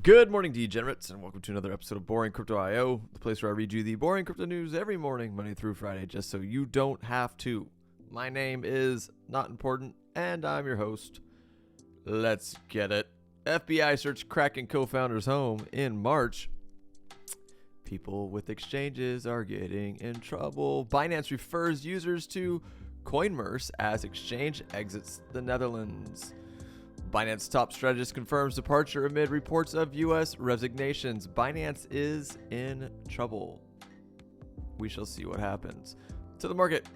Good morning, degenerates, and welcome to another episode of Boring Crypto IO, the place where I read you the boring crypto news every morning, Monday through Friday, just so you don't have to. My name is Not Important, and I'm your host. Let's get it. FBI searched Kraken co-founder's home in March. People with exchanges are getting in trouble. Binance refers users to Coinmerce as exchange exits the Netherlands. Binance top strategist confirms departure amid reports of U.S. resignations. Binance is in trouble. We shall see what happens. To the market.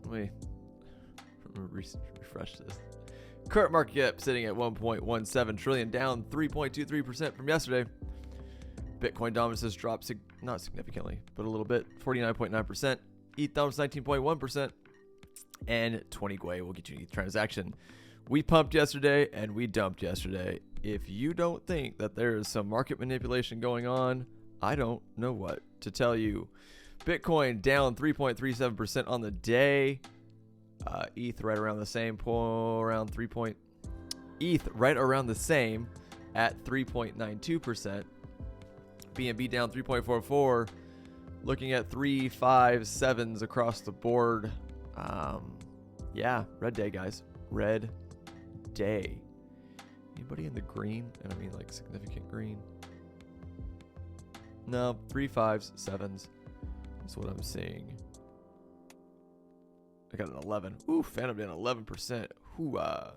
Let me refresh this. Current market cap sitting at 1.17 trillion, down 3.23% from yesterday. Bitcoin dominance has dropped not significantly, but a little bit, 49.9%. ETH dominance 19.1%, and 20 Gwei will get you an ETH transaction. We pumped yesterday and we dumped yesterday. If you don't think that there is some market manipulation going on, I don't know what to tell you. Bitcoin down 3.37% on the day. ETH right around the same, ETH right around the same at 3.92%. BNB down 3.44. Looking at 3, 5, 7s across the board. Yeah, red day, guys. Red day. Anybody in the green? And I mean like significant green. No, 3, 5s, 7s. That's what I'm seeing. I got an 11. Ooh, Phantom down 11%. Hoo-ah.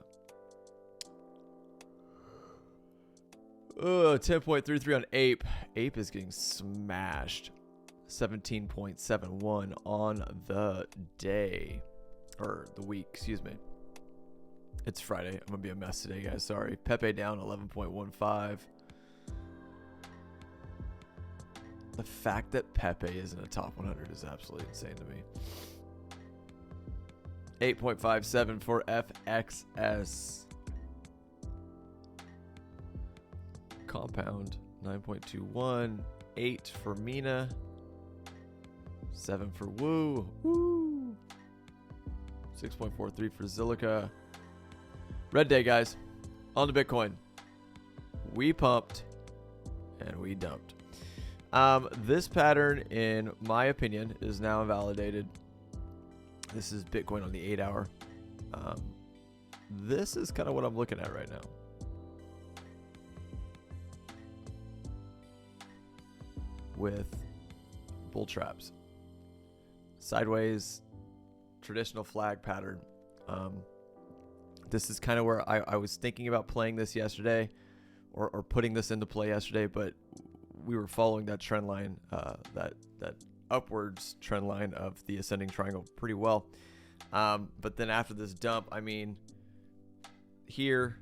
10.33 on Ape. Ape is getting smashed. 17.71 on the day. Or the week, excuse me. It's Friday. I'm going to be a mess today, guys. Sorry. Pepe down 11.15. The fact that Pepe is in a top 100 is absolutely insane to me. 8.57 for FXS. Compound 9.21. 8 for Mina. 7 for Woo. Woo. 6.43 for Zilliqa. Red day, guys. On to Bitcoin. We pumped and we dumped. This pattern, in my opinion, is now invalidated. This is Bitcoin on the 8-hour. This is kind of what I'm looking at right now. With bull traps. Sideways, traditional flag pattern. This is kind of where I was thinking about playing this yesterday or putting this into play yesterday, but we were following that trend line, that upwards trend line of the ascending triangle pretty well. But then after this dump, I mean, here,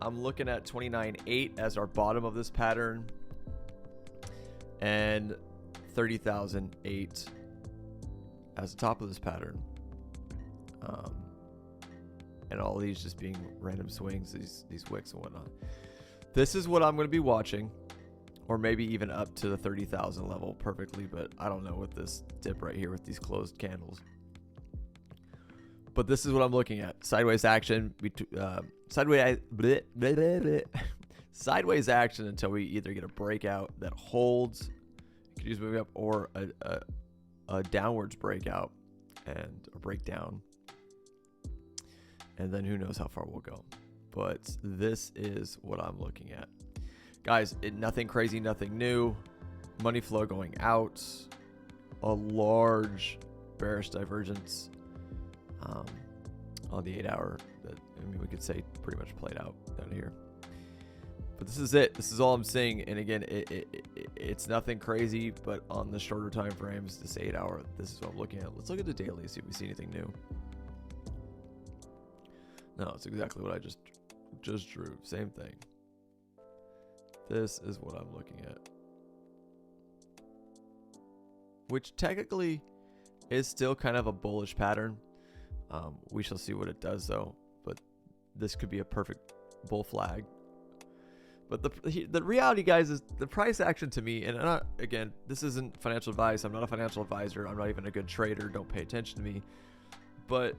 I'm looking at 29.8 as our bottom of this pattern and 30,008 as the top of this pattern. And all these just being random swings, these wicks and whatnot. This is what I'm going to be watching, or maybe even up to the 30,000 level perfectly, but I don't know with this dip right here with these closed candles. But this is what I'm looking at. Sideways action, sideways action until we either get a breakout that holds, could use moving up, or a downwards breakout and a breakdown. And then who knows how far we'll go. But this is what I'm looking at. Guys, nothing crazy, nothing new. Money flow going out. A large bearish divergence on the 8-hour. That, I mean, we could say pretty much played out down here. But this is it. This is all I'm seeing. And again, it's nothing crazy, but on the shorter time frames, this 8-hour, this is what I'm looking at. Let's look at the daily, see if we see anything new. No, it's exactly what I just drew. Same thing. This is what I'm looking at. Which technically is still kind of a bullish pattern. We shall see what it does though. But this could be a perfect bull flag. But the reality, guys, is the price action to me, and again, this isn't financial advice. I'm not a financial advisor. I'm not even a good trader. Don't pay attention to me. But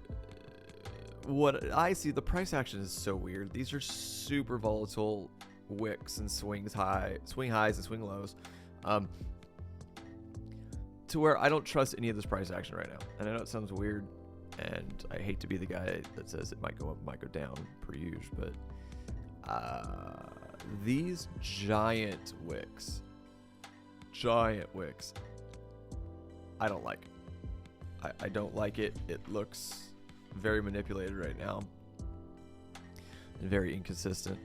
what I see, the price action is so weird. These are super volatile wicks and swing highs and swing lows, to where I don't trust any of this price action right now. And I know it sounds weird, and I hate to be the guy that says it might go up, might go down per usual, but these giant wicks, I don't like. I don't like it. It looks very manipulated right now and very inconsistent.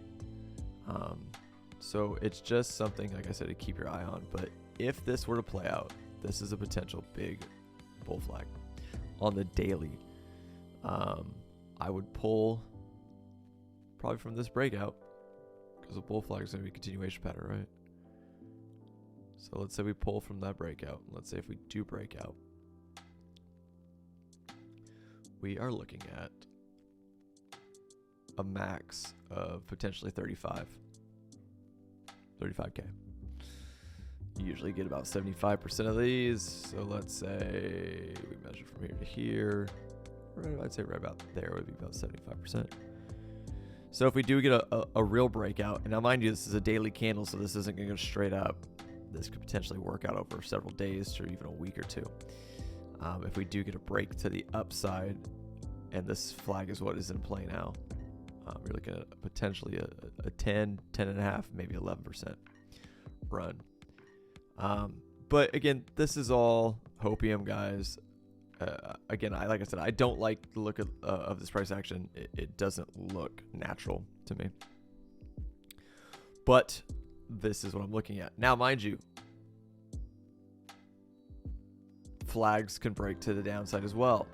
So it's just something, like I said, to keep your eye on. But if this were to play out, this is a potential big bull flag. On the daily, I would pull probably from this breakout, because the bull flag is going to be a continuation pattern, right? So let's say we pull from that breakout. Let's say if we do break out, we are looking at a max of potentially 35K. You usually get about 75% of these. So let's say we measure from here to here. I'd say right about there would be about 75%. So if we do get a real breakout, and now mind you, this is a daily candle, so this isn't going to go straight up. This could potentially work out over several days or even a week or two. If we do get a break to the upside, and this flag is what is in play now, you're looking at potentially a 10, 10.5, maybe 11% run. But again, this is all hopium, guys. Again, like I said, I don't like the look of this price action. It doesn't look natural to me. But this is what I'm looking at. Now, mind you, flags can break to the downside as well.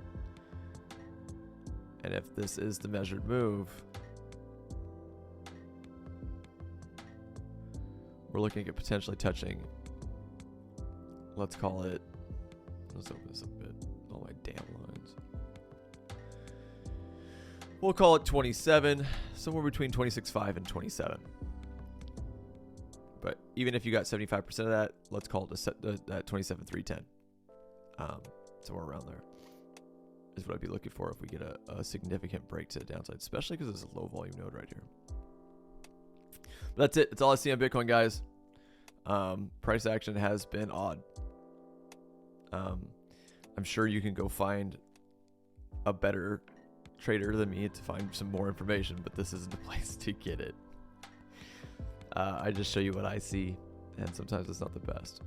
And if this is the measured move, we're looking at potentially touching, let's call it, let's open this up a bit, all my damn lines. We'll call it 27, somewhere between 26.5 and 27. But even if you got 75% of that, let's call it that 27.310. Somewhere around there is what I'd be looking for if we get a significant break to the downside, especially because it's a low volume node right here. But that's it. That's all I see on Bitcoin, guys. Price action has been odd. I'm sure you can go find a better trader than me to find some more information, but this isn't the place to get it. I just show you what I see, and sometimes it's not the best.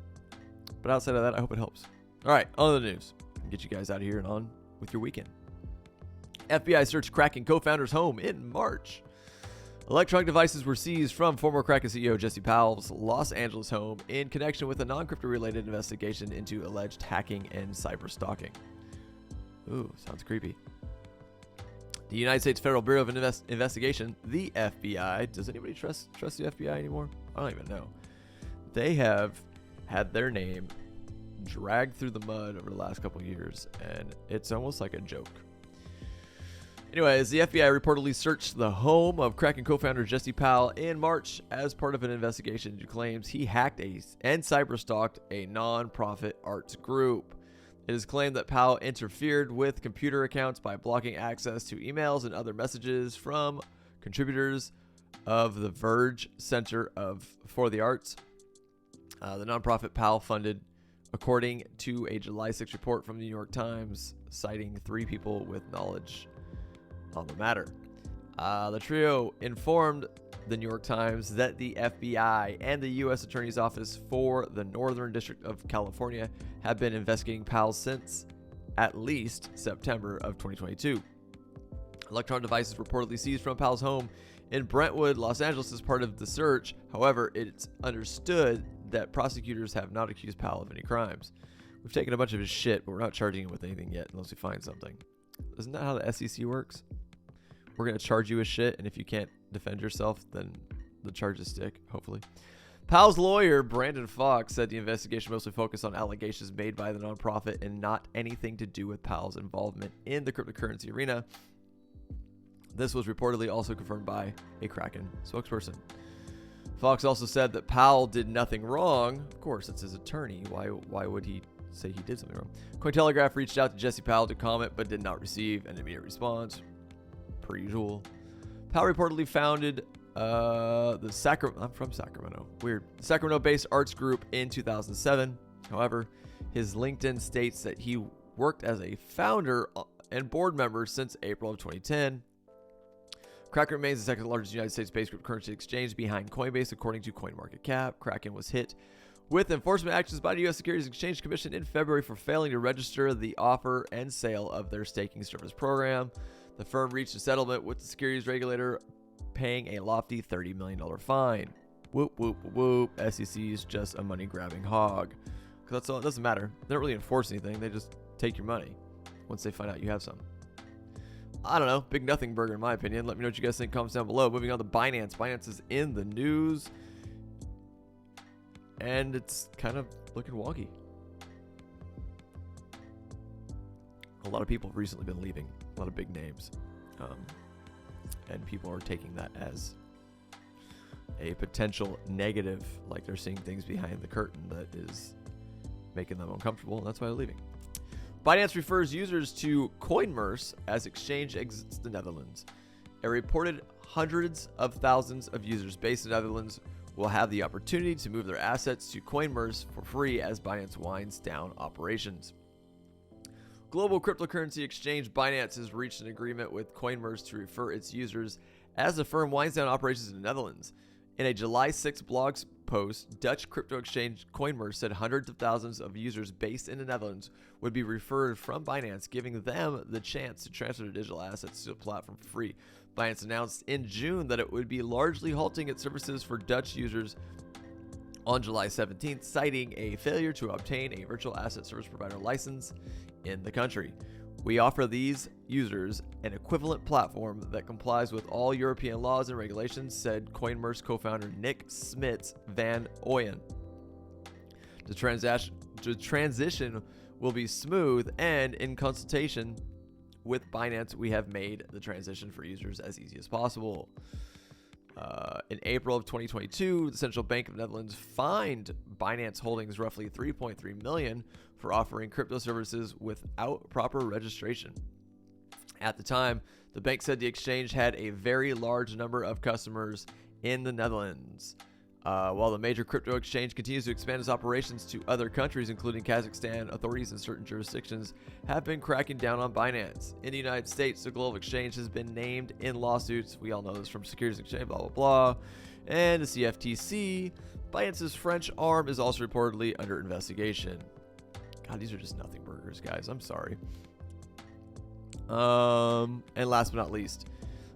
But outside of that, I hope it helps. All right, on to the news. Get you guys out of here and on with your weekend. FBI searched Kraken co-founder's home in March. Electronic devices were seized from former Kraken CEO Jesse Powell's Los Angeles home in connection with a non-crypto related investigation into alleged hacking and cyber stalking. Ooh, sounds creepy. The United States Federal Bureau of Investigation, the FBI. Does anybody trust the FBI anymore? I don't even know. They have had their name dragged through the mud over the last couple of years, and it's almost like a joke. Anyways, the FBI reportedly searched the home of Kraken co-founder Jesse Powell in March as part of an investigation into claims he hacked and cyberstalked a non-profit arts group. It is claimed that Powell interfered with computer accounts by blocking access to emails and other messages from contributors of the Verge Center for the Arts. The nonprofit Powell funded, according to a July 6 report from the New York Times, citing 3 people with knowledge on the matter. The trio informed the New York Times that the FBI and the U.S. Attorney's Office for the Northern District of California have been investigating Powell since at least September of 2022. Electronic devices reportedly seized from Powell's home in Brentwood, Los Angeles as part of the search. However, it's understood that prosecutors have not accused Powell of any crimes. We've taken a bunch of his shit, but we're not charging him with anything yet unless we find something. Isn't that how the SEC works? We're going to charge you with shit, and if you can't defend yourself, then the charges stick, hopefully. Powell's lawyer, Brandon Fox, said the investigation mostly focused on allegations made by the nonprofit and not anything to do with Powell's involvement in the cryptocurrency arena. This was reportedly also confirmed by a Kraken spokesperson. Fox also said that Powell did nothing wrong. Of course, it's his attorney. Why would he say he did something wrong? Cointelegraph reached out to Jesse Powell to comment, but did not receive an immediate response. per usual. Powell reportedly founded I'm from Sacramento. Weird. Sacramento-based arts group in 2007. However, his LinkedIn states that he worked as a founder and board member since April of 2010. Kraken remains the second largest United States-based cryptocurrency exchange behind Coinbase, according to CoinMarketCap. Kraken was hit with enforcement actions by the U.S. Securities and Exchange Commission in February for failing to register the offer and sale of their staking service program. The firm reached a settlement with the securities regulator, paying a lofty $30 million fine. Whoop, whoop, whoop. SEC is just a money-grabbing hog. Because that's all. It doesn't matter. They don't really enforce anything. They just take your money once they find out you have some. I don't know. Big nothing burger, in my opinion. Let me know what you guys think. Comments down below. Moving on to Binance. Binance is in the news. And it's kind of looking wonky. A lot of people have recently been leaving. A lot of big names. And people are taking that as a potential negative, like they're seeing things behind the curtain that is making them uncomfortable, and that's why they're leaving. Binance refers users to Coinmerce as exchange exits the Netherlands. A reported hundreds of thousands of users based in the Netherlands will have the opportunity to move their assets to Coinmerce for free as Binance winds down operations. Global cryptocurrency exchange Binance has reached an agreement with Coinmerce to refer its users as the firm winds down operations in the Netherlands. In a July 6 blog post, Dutch crypto exchange Coinmerce said hundreds of thousands of users based in the Netherlands would be referred from Binance, giving them the chance to transfer their digital assets to the platform for free. Binance announced in June that it would be largely halting its services for Dutch users on July 17th, citing a failure to obtain a virtual asset service provider license in the country. We offer these users an equivalent platform that complies with all European laws and regulations, said Coinmerce co-founder Nick Smits van Ooyen. The transition will be smooth, and in consultation with Binance, we have made the transition for users as easy as possible. In April of 2022, the Central Bank of the Netherlands fined Binance Holdings roughly $3.3 million for offering crypto services without proper registration. At the time, the bank said the exchange had a very large number of customers in the Netherlands. While the major crypto exchange continues to expand its operations to other countries, including Kazakhstan, authorities in certain jurisdictions have been cracking down on Binance. In the United States, the global exchange has been named in lawsuits. We all know this from Securities Exchange, blah, blah, blah. And the CFTC, Binance's French arm, is also reportedly under investigation. God, these are just nothing burgers, guys. I'm sorry. And last but not least,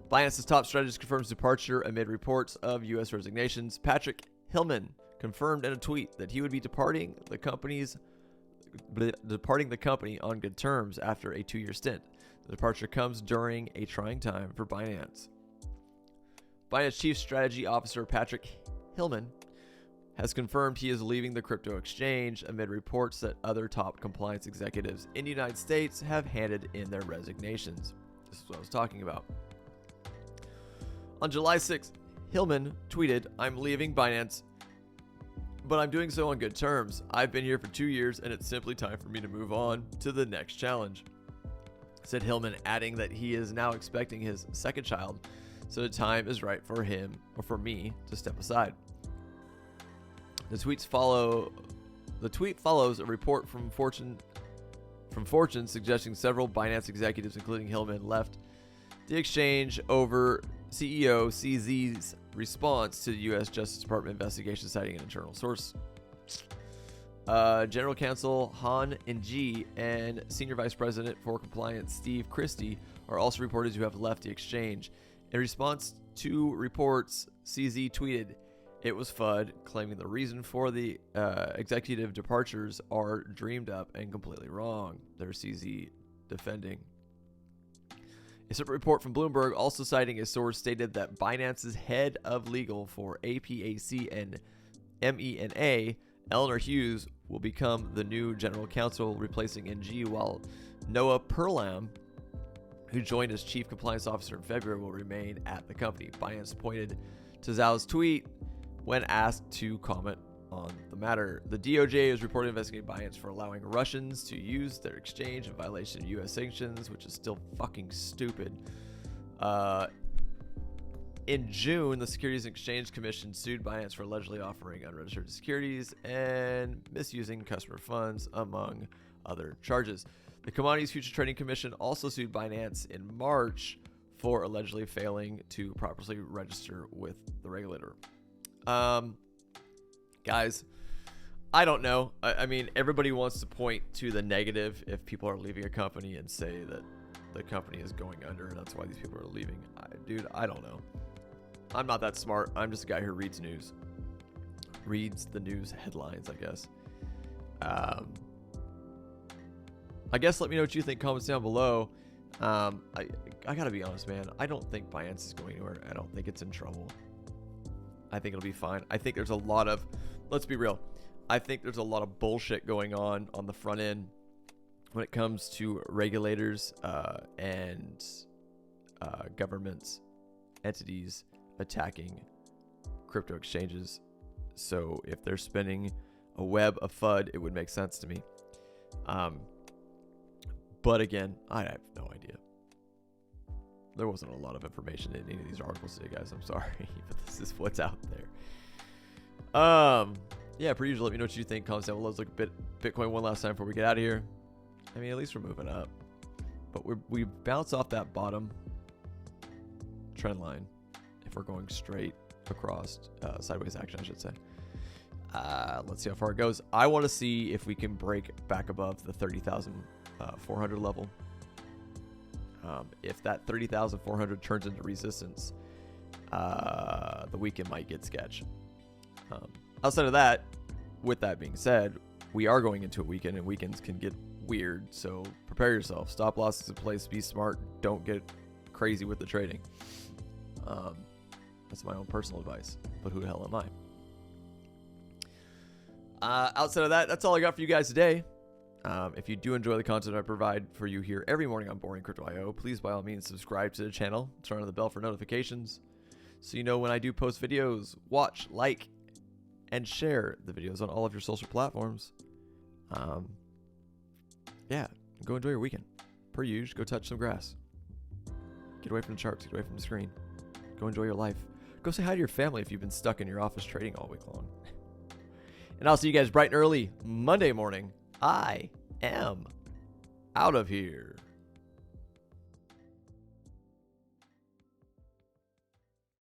Binance's top strategist confirms departure amid reports of U.S. resignations. Patrick Hillman confirmed in a tweet that he would be departing the company on good terms after a 2-year stint. The departure comes during a trying time for Binance. Binance Chief Strategy Officer Patrick Hillman has confirmed he is leaving the crypto exchange amid reports that other top compliance executives in the United States have handed in their resignations. This is what I was talking about. On July 6th, Hillman tweeted, "I'm leaving Binance, but I'm doing so on good terms. I've been here for 2 years and it's simply time for me to move on to the next challenge," said Hillman, adding that he is now expecting his second child, so the time is right for him or for me to step aside. The tweet follows a report from Fortune suggesting several Binance executives, including Hillman, left the exchange over CEO CZ's response to the U.S. Justice Department investigation, citing an internal source. General Counsel Han Ng and Senior Vice President for Compliance Steve Christie are also reported to have left the exchange. In response to reports, CZ tweeted, "It was FUD," claiming the reason for the executive departures are dreamed up and completely wrong. There's CZ defending. A separate report from Bloomberg, also citing a source, stated that Binance's head of legal for APAC and MENA, Eleanor Hughes, will become the new general counsel, replacing NG, while Noah Perlam, who joined as chief compliance officer in February, will remain at the company. Binance pointed to Zhao's tweet when asked to comment on the matter. The DOJ is reported investigating Binance for allowing Russians to use their exchange in violation of U.S. sanctions, which is still fucking stupid. In June, the Securities and Exchange Commission sued Binance for allegedly offering unregistered securities and misusing customer funds, among other charges. The Commodities Futures Trading Commission also sued Binance in March for allegedly failing to properly register with the regulator. Guys, I don't know. I mean, everybody wants to point to the negative if people are leaving a company and say that the company is going under and that's why these people are leaving. Dude, I don't know. I'm not that smart. I'm just a guy who reads news. Reads the news headlines, I guess. I guess let me know what you think. Comments down below. I gotta be honest, man. I don't think Binance is going anywhere. I don't think it's in trouble. I think it'll be fine. I think there's a lot of, let's be real. I think there's a lot of bullshit going on the front end when it comes to regulators and governments, entities attacking crypto exchanges. So if they're spinning a web of FUD, it would make sense to me. But again, I have no idea. There wasn't a lot of information in any of these articles today, guys. I'm sorry, but this is what's out there. Yeah, per usual, let me know what you think. Comments down below. Let's look at Bitcoin one last time before we get out of here. I mean, at least we're moving up, but we bounce off that bottom trend line if we're going straight across, sideways action, I should say. Let's see how far it goes. I want to see if we can break back above the 30,400 level. If that 30,400 turns into resistance, the weekend might get sketch. Outside of that, with that being said, we are going into a weekend, and weekends can get weird. So prepare yourself. Stop losses in place. Be smart. Don't get crazy with the trading. That's my own personal advice. But who the hell am I? Outside of that, that's all I got for you guys today. If you do enjoy the content I provide for you here every morning on Boring Crypto.io, please by all means subscribe to the channel. Turn on the bell for notifications so you know when I do post videos. Watch, like, and share the videos on all of your social platforms. Yeah, go enjoy your weekend. Per usual, go touch some grass. Get away from the charts, get away from the screen. Go enjoy your life. Go say hi to your family if you've been stuck in your office trading all week long. And I'll see you guys bright and early Monday morning. I am out of here.